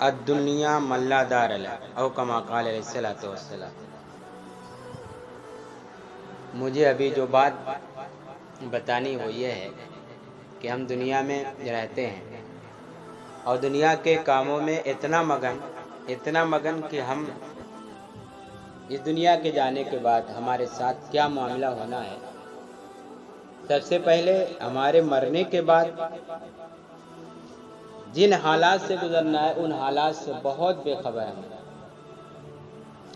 الدنیا ملا دار لا او کما قال علیہ الصلوۃ والسلام۔ مجھے ابھی جو بات بتانی وہ یہ ہے کہ ہم دنیا میں رہتے ہیں اور دنیا کے کاموں میں اتنا مگن کہ ہم اس دنیا کے جانے کے بعد ہمارے ساتھ کیا معاملہ ہونا ہے، سب سے پہلے ہمارے مرنے کے بعد جن حالات سے گزرنا ہے ان حالات سے بہت بے خبر ہے۔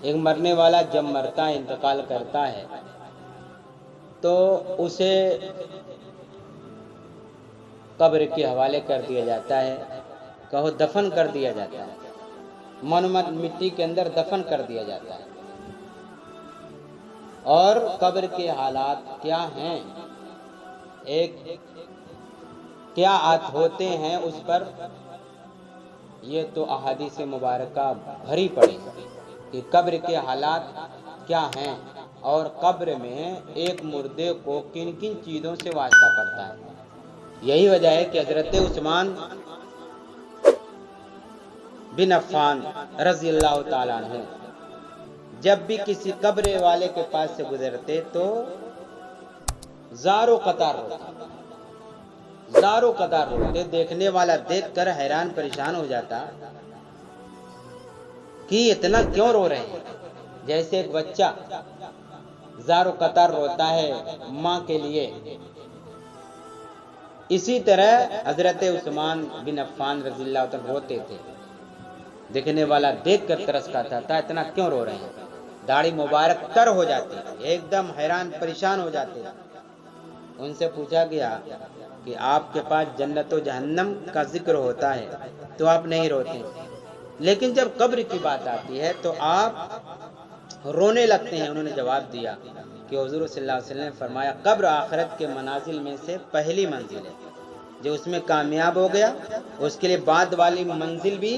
ایک مرنے والا جب مرتا ہے، انتقال کرتا ہے، تو اسے قبر کے حوالے کر دیا جاتا ہے، کہو دفن کر دیا جاتا ہے، مٹی کے اندر دفن کر دیا جاتا ہے۔ اور قبر کے حالات کیا ہیں، کیا ہوتے ہیں، اس پر یہ تو احادیث مبارکہ بھری پڑی کہ قبر کے حالات کیا ہیں اور قبر میں ایک مردے کو کن کن چیزوں سے واسطہ پڑتا ہے۔ یہی وجہ ہے کہ حضرت عثمان بن عفان رضی اللہ تعالیٰ عنہ جب بھی کسی قبر والے کے پاس سے گزرتے تو زارو قطار روتے، دیکھنے والا دیکھ کر حیران پریشان ہو جاتا کہ اتنا کیوں رو رہے ہیں، جیسے ایک بچہ زارو قطار روتا ہے ماں کے لیے، اسی طرح حضرت عثمان بن عفان رضی اللہ عنہ روتے تھے۔ دیکھنے والا دیکھ کر ترس کھاتا تھا اتنا کیوں رو رہے ہیں، داڑھی مبارک تر ہو جاتی، ایک دم حیران پریشان ہو جاتے۔ ان سے پوچھا گیا کہ آپ کے پاس جنت و جہنم کا ذکر ہوتا ہے تو آپ نہیں روتے، لیکن جب قبر کی بات آتی ہے تو آپ رونے لگتے ہیں۔ انہوں نے جواب دیا کہ حضور صلی اللہ علیہ وسلم نے فرمایا قبر آخرت کے منازل میں سے پہلی منزل ہے، جو اس میں کامیاب ہو گیا اس کے لیے بعد والی منزل بھی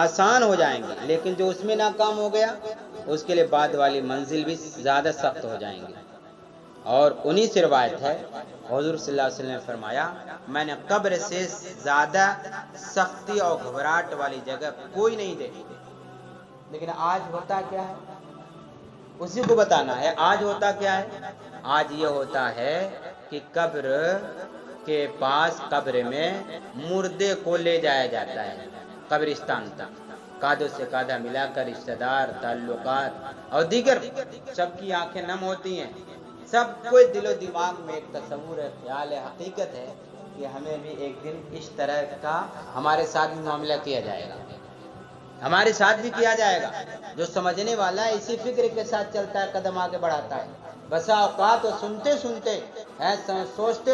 آسان ہو جائیں گے، لیکن جو اس میں ناکام ہو گیا اس کے لیے بعد والی منزل بھی زیادہ سخت ہو جائیں گے۔ اور انہی سے روایت ہے حضور صلی اللہ علیہ وسلم نے فرمایا میں نے قبر سے زیادہ سختی اور گھبراہٹ والی جگہ کوئی نہیں دیکھی۔ لیکن آج ہوتا کیا ہے، اسی کو بتانا ہے۔ آج ہوتا کیا ہے، آج یہ ہوتا ہے کہ قبر کے پاس قبر میں مردے کو لے جایا جاتا ہے قبرستان تک، کادوں سے کادہ ملا کر رشتہ دار، تعلقات اور دیگر سب کی آنکھیں نم ہوتی ہیں، سب کوئی دل و دماغ میں ایک تصور ہے، خیال ہے، حقیقت ہے کہ ہمیں بھی ایک دن اس طرح کا ہمارے ساتھ بھی معاملہ کیا جائے گا، ہمارے ساتھ بھی کیا جائے گا۔ جو سمجھنے والا ہے اسی فکر کے ساتھ چلتا ہے، قدم آگے بڑھاتا ہے۔ بسا اوقات سنتے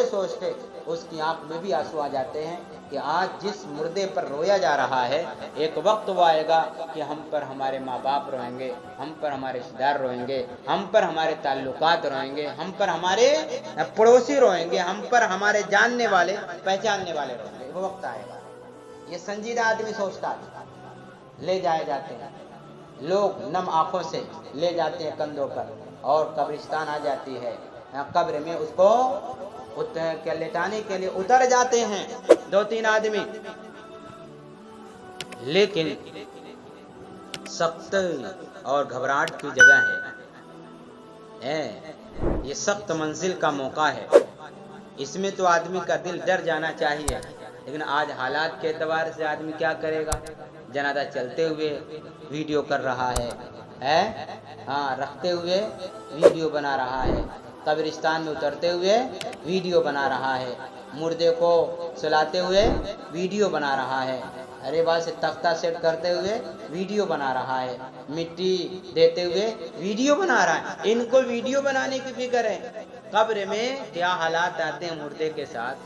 سوچتے اس کی آنکھ میں بھی آنسو آ جاتے ہیں کہ آج جس مردے پر رویا جا رہا ہے ایک وقت وہ آئے گا کہ ہم پر ہمارے ماں باپ روئیں گے، ہم پر ہمارے رشتہ دار روئیں گے، ہم پر ہمارے تعلقات روئیں گے، ہم پر ہمارے پڑوسی روئیں گے، ہم پر ہمارے جاننے والے پہچاننے والے روئیں گے۔ وہ وقت آئے گا، یہ سنجیدہ آدمی سوچتا ہے۔ لے جائے جاتے ہیں لوگ، نم آنکھوں سے لے جاتے ہیں کندھوں پر، اور قبرستان آ جاتی ہے، قبر میں اس کو لٹانے کے لیے اتر جاتے ہیں 2-3 آدمی، لیکن سخت اور گھبراہٹ کی جگہ ہے، یہ سخت منزل کا موقع ہے، اس میں تو آدمی کا دل ڈر جانا چاہیے۔ لیکن آج حالات کے اعتبار سے آدمی کیا کرے گا، جنازہ چلتے ہوئے ویڈیو کر رہا ہے، رکھتے ہوئے ویڈیو بنا رہا ہے، قبرستان میں اترتے ہوئے ویڈیو بنا رہا ہے، مردے کو سلاتے ہوئے ویڈیو بنا رہا ہے، ارے بات سے تختہ سیٹ کرتے ہوئے ویڈیو بنا رہا ہے، مٹی دیتے ہوئے ویڈیو بنا رہا ہے۔ ان کو ویڈیو بنانے کی فکر ہے، قبر میں کیا حالات آتے ہیں مردے کے ساتھ۔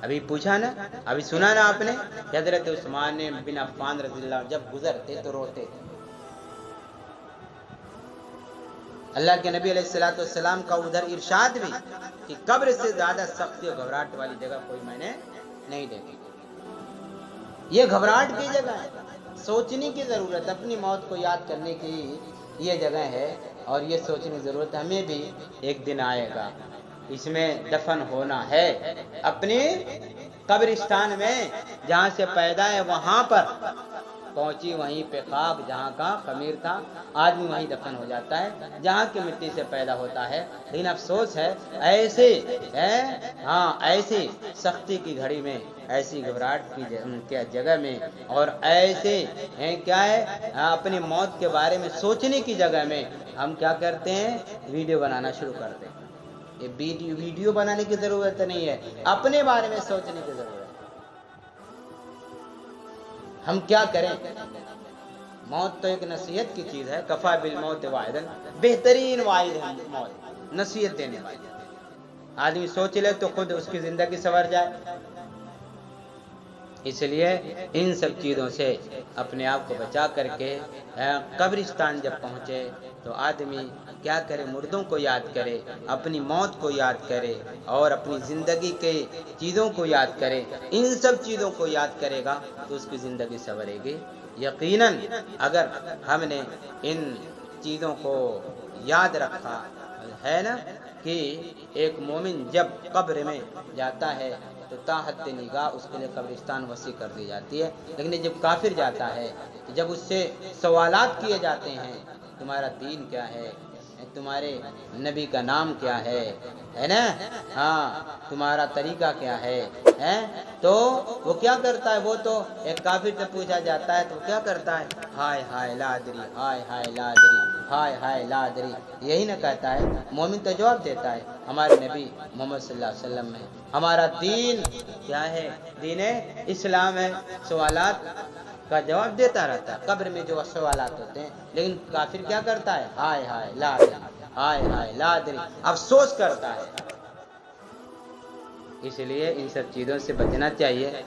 ابھی پوچھا نا، ابھی سنا نا آپ نے، حضرت عثمان بن عفان رضی اللہ عنہ جب گزرتے تو روتے تھے۔ اللہ کے نبی علیہ الصلوۃ والسلام کا ادھر ارشاد بھی کہ قبر سے زیادہ سختی اور گھبراہٹ والی جگہ کوئی میں نے نہیں دیکھی۔ یہ گھبراہٹ کی جگہ ہے، سوچنے کی ضرورت، اپنی موت کو یاد کرنے کی یہ جگہ ہے، اور یہ سوچنے کی ضرورت ہمیں بھی ایک دن آئے گا، اس میں دفن ہونا ہے، اپنے قبرستان میں جہاں سے پیدا ہے وہاں پر پہنچی، وہیں پہ خاک جہاں کا خمیر تھا، آدمی وہیں دفن ہو جاتا ہے جہاں کی مٹی سے پیدا ہوتا ہے۔ لیکن افسوس ہے ایسے ایسی سختی کی گھڑی میں، ایسی گھبراہٹ کی جگہ میں، اور ایسے کیا ہے اپنی موت کے بارے میں سوچنے کی جگہ میں ہم کیا کرتے ہیں؟ ویڈیو بنانا شروع کرتے ہیں۔ یہ ویڈیو بنانے کی ضرورت نہیں ہے، اپنے بارے میں سوچنے کی ضرورت ہے۔ ہم کیا کریں؟ موت تو ایک نصیحت کی چیز ہے، کفا بالموت واحدا، بہترین واحد ہے موت، نصیحت دینے والی۔ آدمی سوچ لے تو خود اس کی زندگی سنور جائے۔ اس لیے ان سب چیزوں سے اپنے آپ کو بچا کر کے قبرستان جب پہنچے تو آدمی کیا کرے؟ مردوں کو یاد کرے، اپنی موت کو یاد کرے، اور اپنی زندگی کے چیزوں کو یاد کرے۔ ان سب چیزوں کو یاد کرے گا تو اس کی زندگی سنورے گی۔ یقیناً اگر ہم نے ان چیزوں کو یاد رکھا ہے نا کہ ایک مومن جب قبر میں جاتا ہے تو تا حد نگاہ اس کے لیے قبرستان وسیع کر دی جاتی ہے، لیکن جب کافر جاتا ہے، جب اس سے سوالات کیے جاتے ہیں، تمہارا دین کیا ہے، تمہارے نبی کا نام کیا ہے نا، تمہارا طریقہ کیا ہے، تو وہ کیا کرتا ہے؟ وہ تو ایک کافر سے پوچھا جاتا ہے تو کیا کرتا ہے؟ ہائے ہائے لا ادری، ہائے ہائے لا ادری، ہائے ہائے لا ادری، یہی نہ کہتا ہے؟ مومن تو جواب دیتا ہے ہمارے نبی محمد صلی اللہ علیہ وسلم میں، ہمارا دین کیا ہے؟ دین اسلام ہے۔ سوالات کا جواب دیتا رہتا ہے قبر میں جو سوالات ہوتے ہیں، لیکن کافر کیا کرتا ہے؟ ہائے ہائے لا ادری، ہائے ہائے لا ادری، افسوس کرتا ہے۔ اس لیے ان سب چیزوں سے بچنا چاہیے۔